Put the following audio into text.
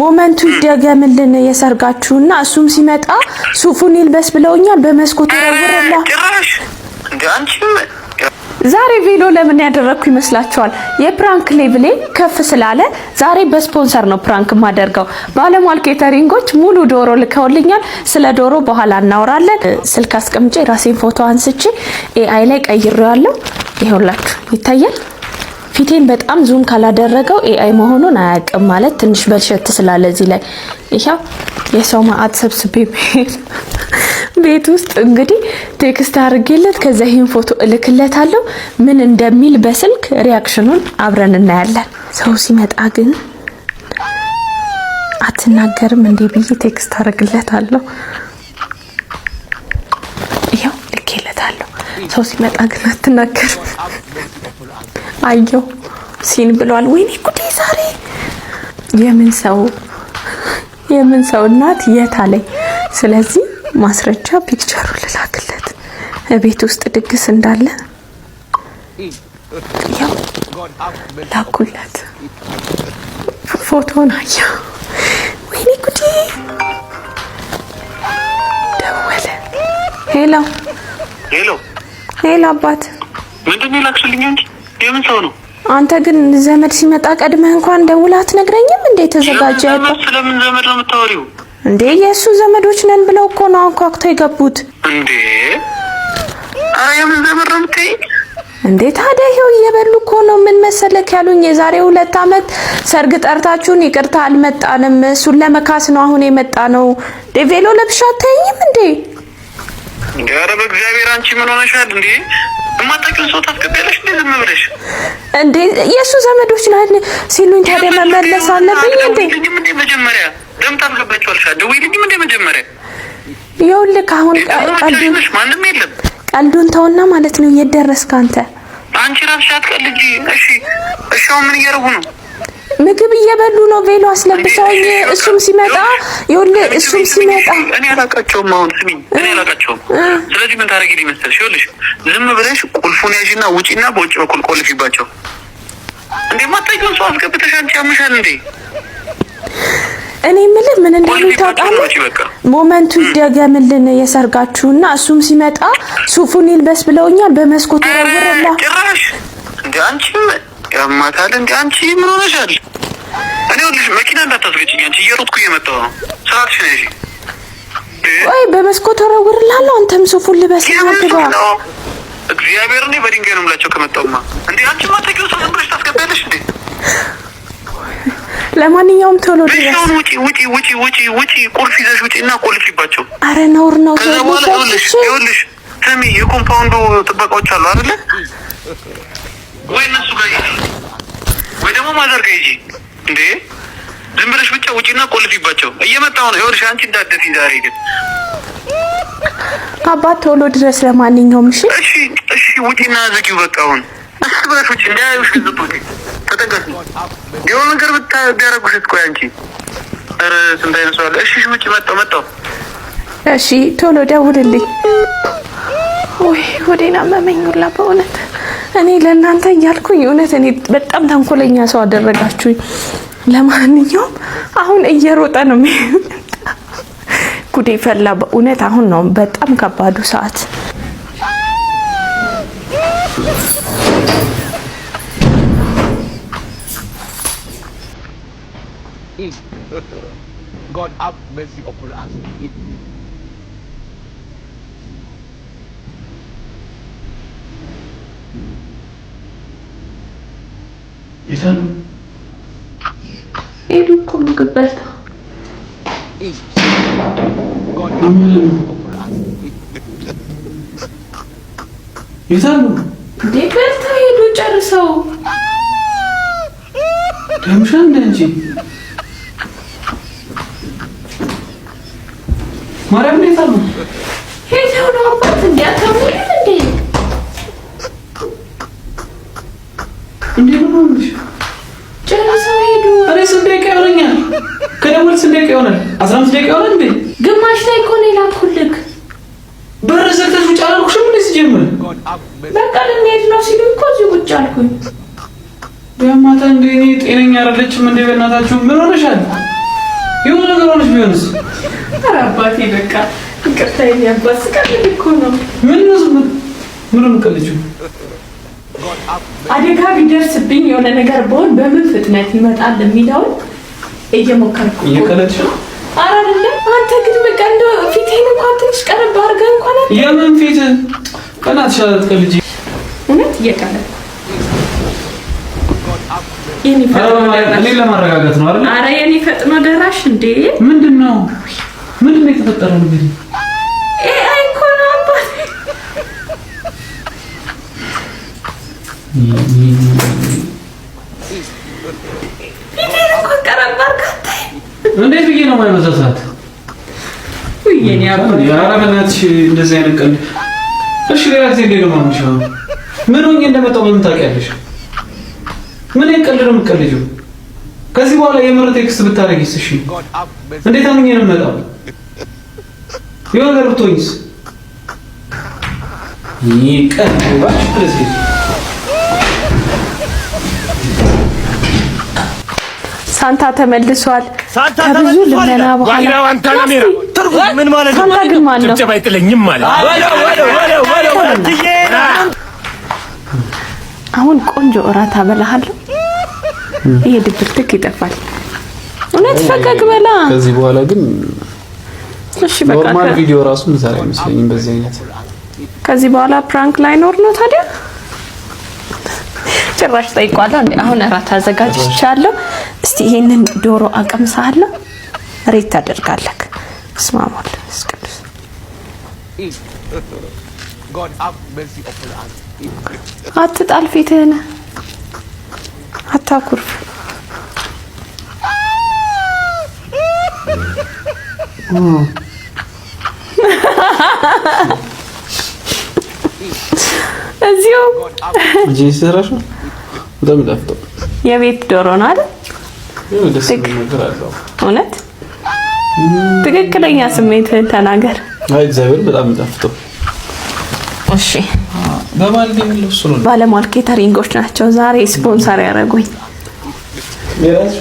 ሞመንቱ ይደገምልን የሰርጋችሁና እሱም ሲመጣ ሱፉን ይልበስ ብለውኛል በመስኮት ወረወረላ ጭራሽ እንዴ አንቺ ዛሬ ቬሎ ለምን ያደረኩ ይመስላችኋል? የፕራንክ ሌቭሌ ከፍ ስላለ ዛሬ በስፖንሰር ነው ፕራንክ ማደርገው። ባለሟል ኬተሪንጎች ሙሉ ዶሮ ልከውልኛል። ስለ ዶሮ በኋላ እናወራለን። ስልክ አስቀምጬ ራሴን ፎቶ አንስቼ ኤአይ ላይ ቀይሬዋለሁ። ይሄውላችሁ ይታያል። ፊቴን በጣም ዙም ካላደረገው ኤአይ መሆኑን አያውቅም ማለት ትንሽ በልሸት ስላለ እዚህ ላይ ይሄው የሰው ማአት ሰብስቤ ቤት ውስጥ እንግዲህ ቴክስት አድርጌለት ከዛ ይሄን ፎቶ እልክለታለሁ። ምን እንደሚል በስልክ ሪአክሽኑን አብረን እናያለን። ሰው ሲመጣ ግን አትናገርም እንዴ ብዬ ቴክስት አድርግለታለሁ። ይሄው ልኬለታለሁ። ሰው ሲመጣ ግን አትናገርም አየው ሲን ብሏል። ወይኔ ጉዴ ዛሬ የምን ሰው እናት የታለኝ። ስለዚህ ማስረጃ ፒክቸሩ ልላክለት ቤት ውስጥ ድግስ እንዳለ ያው ላኩለት። ፎቶን አየው። ወይኔ ጉዴ ደወለ። ሄሎ አባት ምንድነው ላክሽልኝ እንጂ የምን ሰው ነው? አንተ ግን ዘመድ ሲመጣ ቀድመህ እንኳን ደውለህ አትነግረኝም እንዴ? ተዘጋጀ አይደል? ስለምን ዘመድ ነው የምታወሪው እንዴ? የሱ ዘመዶች ነን ብለው እኮ ነው አንኳኩተው የገቡት እንዴ? አረ የምን ዘመድ ነው የምትይኝ እንዴ? ታዲያ ይሄው እየበሉ እኮ ነው። ምን መሰለክ ያሉኝ የዛሬ 2 አመት ሰርግ ጠርታችሁን ይቅርታ አልመጣንም እሱን ለመካስ ነው አሁን የመጣ ነው። ዴቬሎ ለብሻ አታይኝም እንዴ? እንዴ አረ በእግዚአብሔር አንቺ ምን ሆነሻል እንዴ? እማታውቂውን ሰው ታስገቢያለሽ እንዴ? ዝም ብለሽ እንዴ? የሱ ዘመዶች ነን ሲሉኝ ታዲያ መመለስ አለብኝ እንዴ? እንዴ መጀመሪያ ደም ታስገባቸዋለሽ። ደውይልኝ እንዴ መጀመሪያ። ይኸውልህ አሁን ቀልዱን ማንም የለም። ቀልዱን ተውና ማለት ነው። እየደረስክ አንተ አንቺ ራስሽ አትቀልጂ። እሺ አሁን ምን እያደረጉ ነው? ምግብ እየበሉ ነው። ቬሎ አስለብሰውኝ እሱም ሲመጣ ይኸውልህ እሱም ሲመጣ እኔ አላውቃቸውም። አሁን ስሚኝ እኔ አላውቃቸውም። ስለዚህ ምን ታደርጊልኝ መሰለሽ? ይኸውልሽ ዝም ብለሽ ቁልፉን ያዥና ውጪና በውጭ በኩል ቆልፊባቸው። እንዴ ማታውቂውን ሰው አስገብተሽ አንቺ ያምሻል እንዴ? እኔ የምልህ ምን እንደሆነ ታውቃለህ? ሞመንቱ ይደገምልን የሰርጋችሁና እሱም ሲመጣ ሱፉን ይልበስ ብለውኛል በመስኮት ወረወረላ ጭራሽ እንዴ አንቺ ያማታል እንዴ? አንቺ ምን ሆነሻል? እኔ ወልሽ መኪና እንዳታስገጭኝ አንቺ እየሮጥኩ እየመጣሁ ነው። ሰዓትሽ ነሽ። ወይ በመስኮት ወረወረላለሁ። አንተም ሱፉን ልበስ አትባ እግዚአብሔር እኔ በድንጋይ ነው የምላቸው ከመጣሁማ። እንዴ አንቺ ማታውቂው ሰው ዝም ብለሽ ታስገቢያለሽ እንዴ? ለማንኛውም ቶሎ ድረስ ውጪ ቁልፍ ይዘሽ ውጪና ቆልፊባቸው። አረ ነውር ነው። ከዛ በኋላ ይኸውልሽ ስሚ የኮምፓውንዱ ጥበቃዎች አሉ አይደለ? ወይ እነሱ ጋር ይሄ ወይ ደግሞ ማዘር ጋር ይሄ እንዴ ዝም ብለሽ ብቻ ውጪና ቆልፊባቸው። እየመጣሁ ነው። ይኸውልሽ አንቺ እንዳትደፊ ዛሬ ግን አባት ቶሎ ድረስ። ለማንኛውም እሺ ውጪና ዝጊው በቃ። አሁን እሺ ብለሽ ውጪ እንዳያዩሽ ዝም ተጠንቀቂ። የሆነ ነገር ብታደርጉሽ እኮ አንቺ ኧረ ስንት አይነት ሰው አለ። እሺ ውጪ መጣሁ። እሺ ቶሎ ደውልልኝ። ወይ ወዴና መመኙላ በእውነት እኔ ለእናንተ እያልኩኝ እውነት እኔ በጣም ተንኮለኛ ሰው አደረጋችሁኝ። ለማንኛውም አሁን እየሮጠ ነው ጉዴ ፈላ በእውነት። አሁን ነው በጣም ከባዱ ሰዓት። God have mercy upon us. ይሰኑ ኤዱ እኮ ምግብ በልታ ይሰኑ እንዴ በልታ ሄዱ ጨርሰው ደምሻን እንጂ ማርያም ነው ይሰኑ ሄደው ነው አባት እንዲያከሙኝ እንዴ ነው እንዴ ጨርሰው ሄዱ። አሬ ስንት ደቂቃ ይሆነኛል? ከደወል ስንት ደቂቃ ይሆናል? 15 ደቂቃ ይሆናል እንዴ? ግማሽ ላይ እኮ ነው የላኩልክ። በር ዘግተሽ ውጭ አላልኩሽም እንዴ? ሲጀምር በቃ ልንሄድ ነው ሲሉ እኮ እዚህ ቁጭ አልኩኝ። በማታ እንዴ እኔ ጤነኛ አይደለችም እንዴ? በእናታችሁ ምን ሆነሻል? ቢሆንስ? ኧረ አባቴ በቃ ይቅርታ የሚያባስ ቀልድ እኮ ነው። ምን ነው የምትቀልጂው? አደጋ ቢደርስብኝ የሆነ ነገር በሆን በምን ፍጥነት ይመጣል የሚለውን እየሞከርኩ እየቀለድሽ ነው። ኧረ አይደለም አንተ ግን በቃ እንደው ፊቴን እንኳን ትንሽ ቀረብ አድርገህ እንኳን አይደል? የምን ፊት በእናትሽ አትቀልጂ። እውነት እየቀለድኩ እኔ ለማረጋጋት ነው አይደል? ኧረ የኔ ፈጥኖ ደራሽ እንዴ! ምንድነው የተፈጠረው? እንግዲህ አይ እኮ ነው አባቴ። ፊቴን እንኳን ቀረብ አድርገህ እንዴት ብዬሽ ነው የማይበዛ ሰዓት? ውይ የኔ አባቴ ኧረ በእናትሽ እንደዚህ አይነት ቀልድ። እሺ ሌላ ጊዜ እንዴት ነው የማምንሽው? ምን ሆኜ እንደመጣሁ በምን ታውቂያለሽ? ምን ቀልድ ነው የምትቀልጂው? ከዚህ በኋላ የምር ቴክስት ብታረጊስ? እሺ እንዴት አምኜ ነው የምመጣው? የሆነ ነገር ብትሆኝስ? ቀልድ ባጭ ድረስ ሳንታ ተመልሷል። ከብዙ ልመና በኋላ ምን ማለት ነው? ሳንታ ግን ማን ነው? ጭብጨባ አይጥለኝም ማለት አሁን ቆንጆ እራት አበላሃለሁ። ይሄ ድብልቅ ይጠፋል። እውነት ፈገግ በላ። ከዚህ በኋላ ግን እሺ በቃ ኖርማል ቪዲዮ ራሱ ምሳሌ አይመስለኝም በዚህ አይነት። ከዚህ በኋላ ፕራንክ ላይኖር ነው ታዲያ? ጭራሽ ጠይቋለሁ እንዴ? አሁን እራት አዘጋጅቻለሁ። እስቲ ይሄንን ዶሮ አቀምሳለሁ። ሬት ታደርጋለህ። እስማማል እስከዚህ አትጣል ፊትህን፣ አታኩርፍ። እዚሁ ጂሰራሽ እንደምዳፍቶ የቤት ዶሮ ነው አይደል? ደስ ነገር አለው። እውነት ትክክለኛ ስሜትህን ተናገር። አይ እግዚአብሔር በጣም እንዳፍቶ። እሺ በማልዲ ምንልብሱ ነው? ባለሟል ኬተሪንጎች ናቸው ዛሬ ስፖንሰር ያደረጉኝ። የራስሽ